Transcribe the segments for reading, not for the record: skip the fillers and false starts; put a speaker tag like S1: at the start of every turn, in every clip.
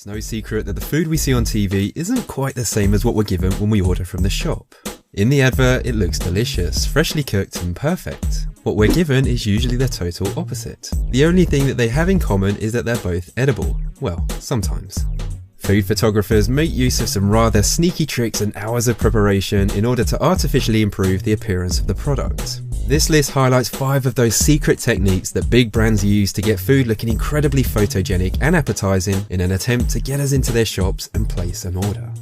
S1: It's no secret that the food we see on TV isn't quite the same as what we're given when we order from the shop. In the advert, it looks delicious, freshly cooked and perfect. What we're given is usually the total opposite. The only thing that they have in common is that they're both edible. Well, sometimes. Food photographers make use of some rather sneaky tricks and hours of preparation in order to artificially improve the appearance of the product. This list highlights 5 of those secret techniques that big brands use to get food looking incredibly photogenic and appetizing in an attempt to get us into their shops and place an order.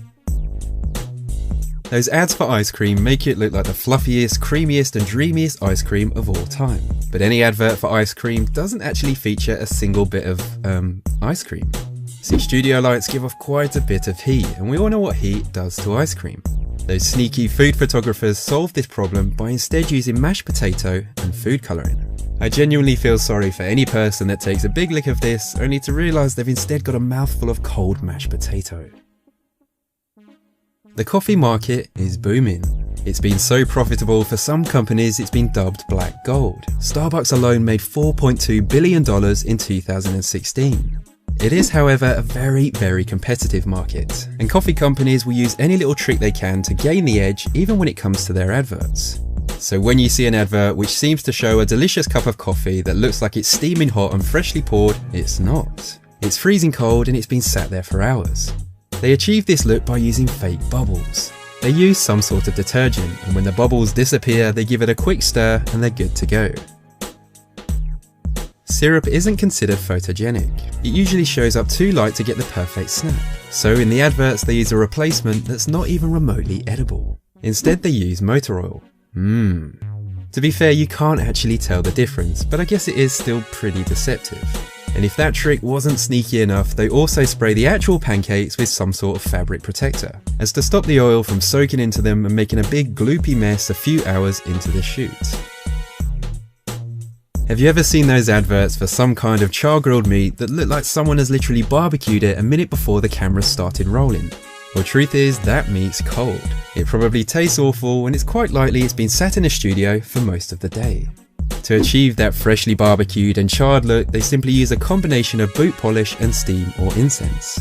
S1: Those ads for ice cream make it look like the fluffiest, creamiest and dreamiest ice cream of all time. But any advert for ice cream doesn't actually feature a single bit of, ice cream. See, studio lights give off quite a bit of heat, and we all know what heat does to ice cream. Those sneaky food photographers solve this problem by instead using mashed potato and food colouring. I genuinely feel sorry for any person that takes a big lick of this only to realise they've instead got a mouthful of cold mashed potato. The coffee market is booming. It's been so profitable for some companies it's been dubbed black gold. Starbucks alone made $4.2 billion in 2016. It is, however, a very competitive market, and coffee companies will use any little trick they can to gain the edge even when it comes to their adverts. So when you see an advert which seems to show a delicious cup of coffee that looks like it's steaming hot and freshly poured, it's not. It's freezing cold and it's been sat there for hours. They achieve this look by using fake bubbles. They use some sort of detergent, and when the bubbles disappear they give it a quick stir and they're good to go. Syrup isn't considered photogenic. It usually shows up too light to get the perfect snap. So in the adverts they use a replacement that's not even remotely edible. Instead they use motor oil. To be fair, you can't actually tell the difference, but I guess it is still pretty deceptive. And if that trick wasn't sneaky enough, they also spray the actual pancakes with some sort of fabric protector, as to stop the oil from soaking into them and making a big gloopy mess a few hours into the shoot. Have you ever seen those adverts for some kind of char-grilled meat that look like someone has literally barbecued it a minute before the camera started rolling? Well, truth is, that meat's cold. It probably tastes awful, and it's quite likely it's been sat in a studio for most of the day. To achieve that freshly barbecued and charred look, they simply use a combination of boot polish and steam or incense.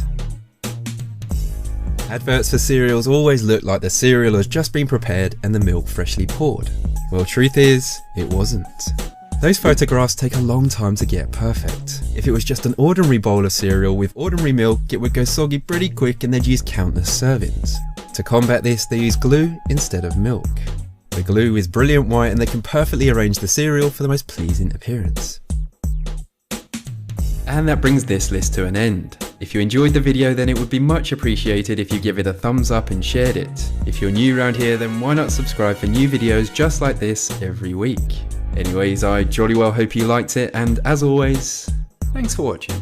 S1: Adverts for cereals always look like the cereal has just been prepared and the milk freshly poured. Well, truth is, it wasn't. Those photographs take a long time to get perfect. If it was just an ordinary bowl of cereal with ordinary milk, it would go soggy pretty quick and they'd use countless servings. To combat this, they use glue instead of milk. The glue is brilliant white and they can perfectly arrange the cereal for the most pleasing appearance. And that brings this list to an end. If you enjoyed the video, then it would be much appreciated if you give it a thumbs up and shared it. If you're new around here, then why not subscribe for new videos just like this every week. Anyways, I jolly well hope you liked it, and as always, thanks for watching.